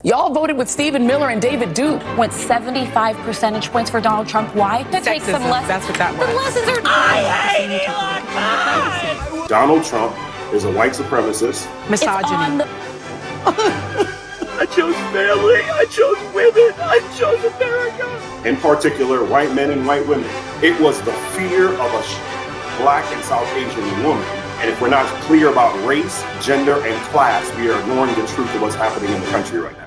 Y'all voted with Stephen Miller and David Duke. Went 75 percentage points for Donald Trump. Why? To take some lessons. That's what that was. The lessons are... I hate Elon Musk! Donald Trump is a white supremacist. Misogyny. I chose family, I chose women, I chose America. In particular, white men and white women. It was the fear of a Black and South Asian woman. And if we're not clear about race, gender, and class, we are ignoring the truth of what's happening in the country right now.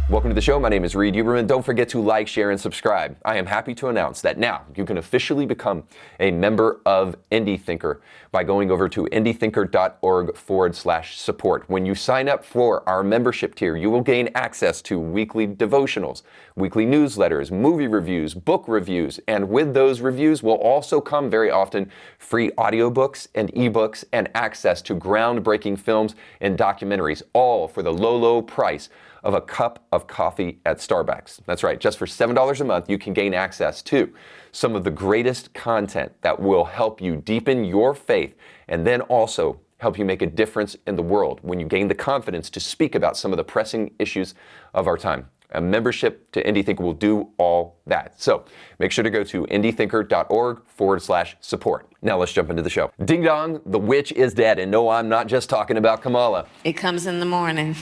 Welcome to the show. My name is Reed Huberman. Don't forget to like, share, and subscribe. I am happy to announce that now you can officially become a member of Indie Thinker by going over to indiethinker.org/support. When you sign up for our membership tier, you will gain access to weekly devotionals, weekly newsletters, movie reviews, book reviews, and with those reviews will also come very often free audiobooks and ebooks and access to groundbreaking films and documentaries, all for the low, low price of a cup of coffee at Starbucks. That's right, just for $7 a month, you can gain access to some of the greatest content that will help you deepen your faith and then also help you make a difference in the world when you gain the confidence to speak about some of the pressing issues of our time. A membership to Indie Thinker will do all that. So make sure to go to indiethinker.org/support. Now let's jump into the show. Ding dong, the witch is dead. And no, I'm not just talking about Kamala. It comes in the morning.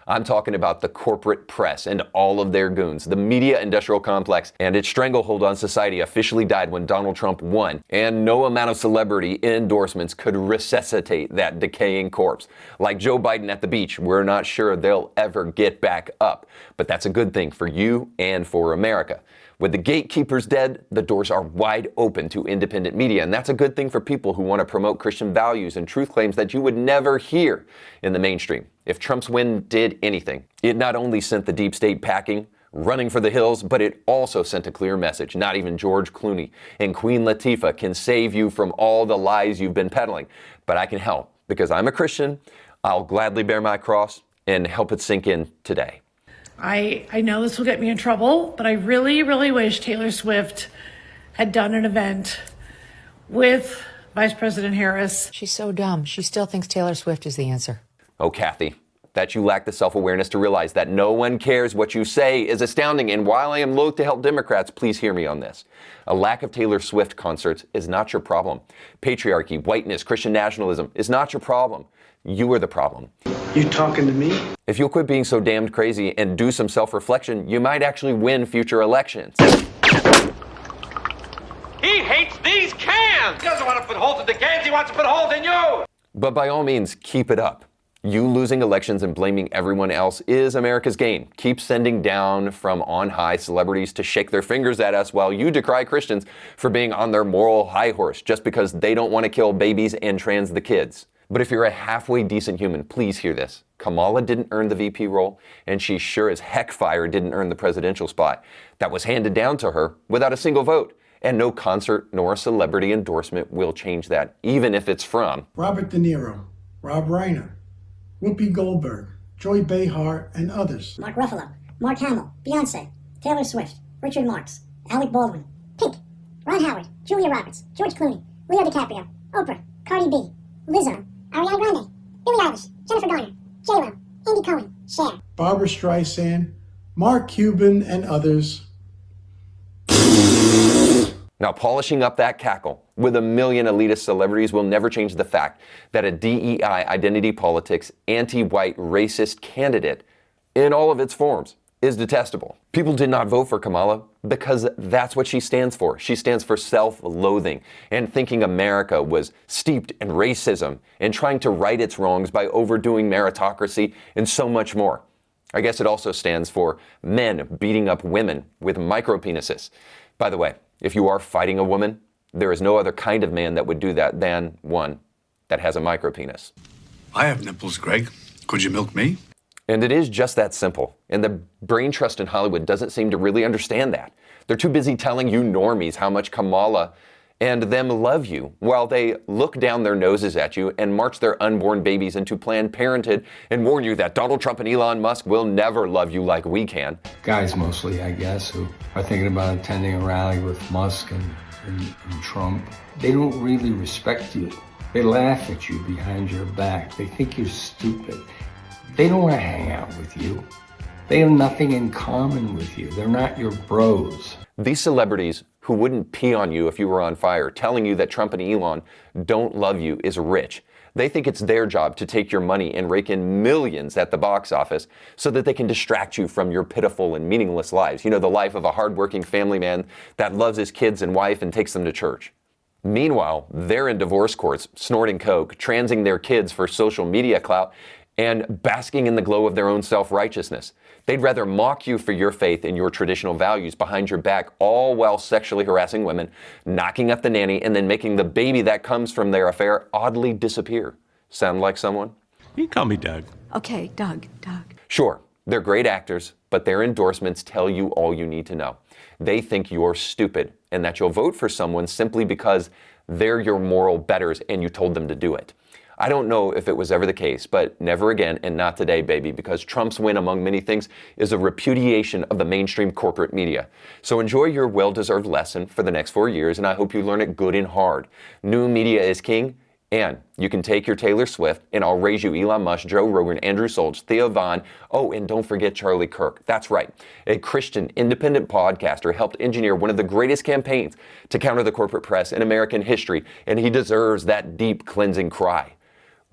I'm talking about the corporate press and all of their goons. The media industrial complex and its stranglehold on society officially died when Donald Trump won, and no amount of celebrity endorsements could resuscitate that decaying corpse. Like Joe Biden at the beach, we're not sure they'll ever get back up. But that's a good thing for you and for America. With the gatekeepers dead, the doors are wide open to independent media, and that's a good thing for people who want to promote Christian values and truth claims that you would never hear in the mainstream. If Trump's win did anything, it not only sent the deep state packing, running for the hills, but it also sent a clear message. Not even George Clooney and Queen Latifah can save you from all the lies you've been peddling. But I can help, because I'm a Christian. I'll gladly bear my cross and help it sink in today. I know this will get me in trouble, but I really, really wish Taylor Swift had done an event with Vice President Harris. She's so dumb. She still thinks Taylor Swift is the answer. Oh, Kathy, that you lack the self-awareness to realize that no one cares what you say is astounding. And while I am loath to help Democrats, please hear me on this. A lack of Taylor Swift concerts is not your problem. Patriarchy, whiteness, Christian nationalism is not your problem. You are the problem. You talking to me? If you'll quit being so damned crazy and do some self-reflection, you might actually win future elections. He hates these cans! He doesn't want to put holes in the cans, he wants to put holes in you! But by all means, keep it up. You losing elections and blaming everyone else is America's gain. Keep sending down from on high celebrities to shake their fingers at us while you decry Christians for being on their moral high horse just because they don't want to kill babies and trans the kids. But if you're a halfway decent human, please hear this. Kamala didn't earn the VP role, and she sure as heck fire didn't earn the presidential spot. That was handed down to her without a single vote. And no concert nor celebrity endorsement will change that, even if it's from Robert De Niro, Rob Reiner, Whoopi Goldberg, Joy Behar, and others. Mark Ruffalo, Mark Hamill, Beyonce, Taylor Swift, Richard Marx, Alec Baldwin, Pink, Ron Howard, Julia Roberts, George Clooney, Leo DiCaprio, Oprah, Cardi B, Lizzo, Ariana Grande, Billie Eilish, Jennifer Garner, J-Lo, Andy Cohen, Cher, Barbara Streisand, Mark Cuban, and others. Now, polishing up that cackle with a million elitist celebrities will never change the fact that a DEI, identity politics, anti-white, racist candidate in all of its forms is detestable. People did not vote for Kamala because that's what she stands for. She stands for self-loathing and thinking America was steeped in racism and trying to right its wrongs by overdoing meritocracy and so much more. I guess it also stands for men beating up women with micropenises. By the way, if you are fighting a woman, there is no other kind of man that would do that than one that has a micropenis. I have nipples, Greg. Could you milk me? And it is just that simple. And the brain trust in Hollywood doesn't seem to really understand that. They're too busy telling you normies how much Kamala and them love you while they look down their noses at you and march their unborn babies into Planned Parenthood and warn you that Donald Trump and Elon Musk will never love you like we can. Guys mostly, I guess, who are thinking about attending a rally with Musk and Trump. They don't really respect you. They laugh at you behind your back. They think you're stupid. They don't want to hang out with you. They have nothing in common with you. They're not your bros. These celebrities who wouldn't pee on you if you were on fire, telling you that Trump and Elon don't love you, is rich. They think it's their job to take your money and rake in millions at the box office so that they can distract you from your pitiful and meaningless lives. You know, the life of a hardworking family man that loves his kids and wife and takes them to church. Meanwhile, they're in divorce courts, snorting coke, transing their kids for social media clout, and basking in the glow of their own self-righteousness. They'd rather mock you for your faith and your traditional values behind your back, all while sexually harassing women, knocking up the nanny, and then making the baby that comes from their affair oddly disappear. Sound like someone? You can call me Doug. Okay, Doug. Sure, they're great actors, but their endorsements tell you all you need to know. They think you're stupid and that you'll vote for someone simply because they're your moral betters and you told them to do it. I don't know if it was ever the case, but never again and not today, baby, because Trump's win, among many things, is a repudiation of the mainstream corporate media. So enjoy your well-deserved lesson for the next 4 years, and I hope you learn it good and hard. New media is king, and you can take your Taylor Swift, and I'll raise you Elon Musk, Joe Rogan, Andrew Schultz, Theo Von, oh, and don't forget Charlie Kirk. That's right. A Christian independent podcaster helped engineer one of the greatest campaigns to counter the corporate press in American history, and he deserves that deep cleansing cry.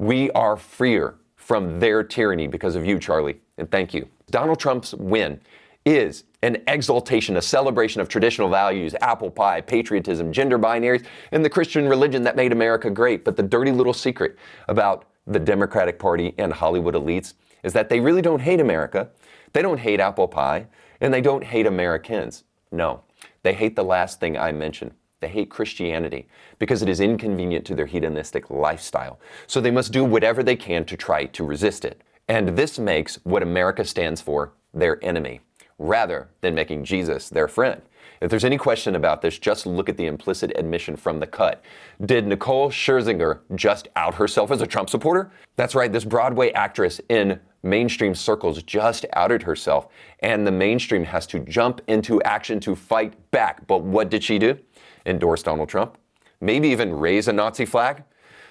We are freer from their tyranny because of you, Charlie, and thank you. Donald Trump's win is an exaltation, a celebration of traditional values, apple pie, patriotism, gender binaries, and the Christian religion that made America great. But the dirty little secret about the Democratic Party and Hollywood elites is that they really don't hate America, they don't hate apple pie, and they don't hate Americans. No, they hate the last thing I mentioned. They hate Christianity because it is inconvenient to their hedonistic lifestyle. So they must do whatever they can to try to resist it. And this makes what America stands for their enemy, rather than making Jesus their friend. If there's any question about this, just look at the implicit admission from The Cut. Did Nicole Scherzinger just out herself as a Trump supporter? That's right, this Broadway actress in mainstream circles just outed herself, and the mainstream has to jump into action to fight back. But what did she do? Endorse Donald Trump? Maybe even raise a Nazi flag?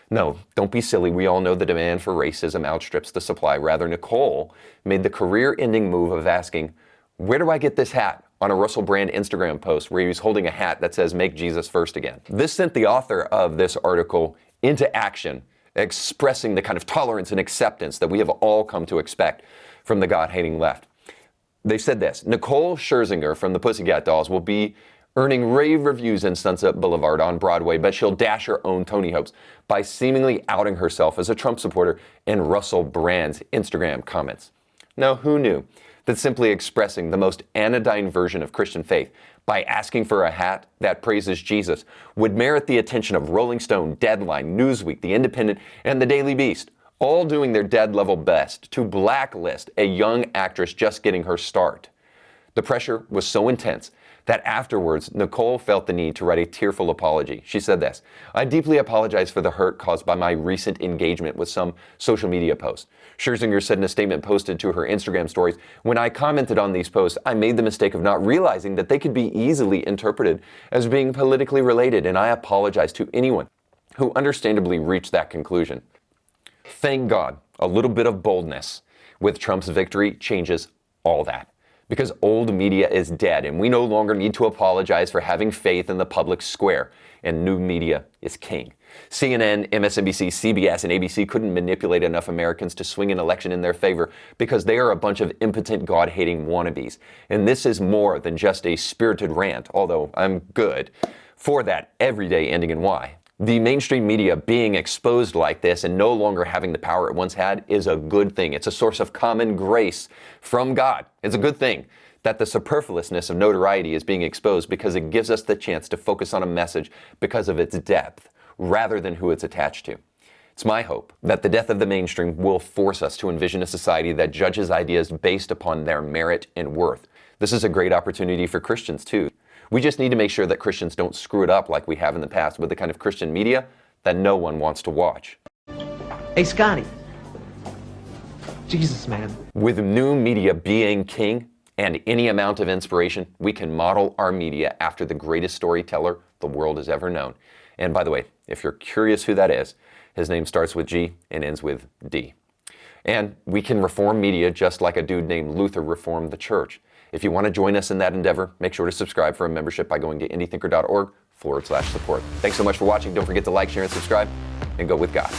No, don't be silly. We all know the demand for racism outstrips the supply. Rather, Nicole made the career-ending move of asking, "Where do I get this hat?" on a Russell Brand Instagram post where he was holding a hat that says, "Make Jesus first again." This sent the author of this article into action, expressing the kind of tolerance and acceptance that we have all come to expect from the God-hating left. They said this: Nicole Scherzinger from the Pussycat Dolls will be earning rave reviews in Sunset Boulevard on Broadway, but she'll dash her own Tony hopes by seemingly outing herself as a Trump supporter in Russell Brand's Instagram comments. Now, who knew that simply expressing the most anodyne version of Christian faith by asking for a hat that praises Jesus would merit the attention of Rolling Stone, Deadline, Newsweek, The Independent, and The Daily Beast, all doing their dead-level best to blacklist a young actress just getting her start? The pressure was so intense that afterwards, Nicole felt the need to write a tearful apology. She said this: "I deeply apologize for the hurt caused by my recent engagement with some social media posts." Scherzinger said in a statement posted to her Instagram stories, "When I commented on these posts, I made the mistake of not realizing that they could be easily interpreted as being politically related, and I apologize to anyone who understandably reached that conclusion." Thank God, a little bit of boldness with Trump's victory changes all that. Because old media is dead, and we no longer need to apologize for having faith in the public square, and new media is king. CNN, MSNBC, CBS, and ABC couldn't manipulate enough Americans to swing an election in their favor because they are a bunch of impotent, God-hating wannabes. And this is more than just a spirited rant, although I'm good for that everyday ending in Y. The mainstream media being exposed like this and no longer having the power it once had is a good thing. It's a source of common grace from God. It's a good thing that the superfluousness of notoriety is being exposed because it gives us the chance to focus on a message because of its depth rather than who it's attached to. It's my hope that the death of the mainstream will force us to envision a society that judges ideas based upon their merit and worth. This is a great opportunity for Christians too. We just need to make sure that Christians don't screw it up like we have in the past with the kind of Christian media that no one wants to watch. Hey, Scotty. Jesus, man. With new media being king and any amount of inspiration, we can model our media after the greatest storyteller the world has ever known. And by the way, if you're curious who that is, his name starts with G and ends with D. And we can reform media just like a dude named Luther reformed the church. If you want to join us in that endeavor, make sure to subscribe for a membership by going to indythinker.org/support. Thanks so much for watching. Don't forget to like, share, and subscribe, and go with God.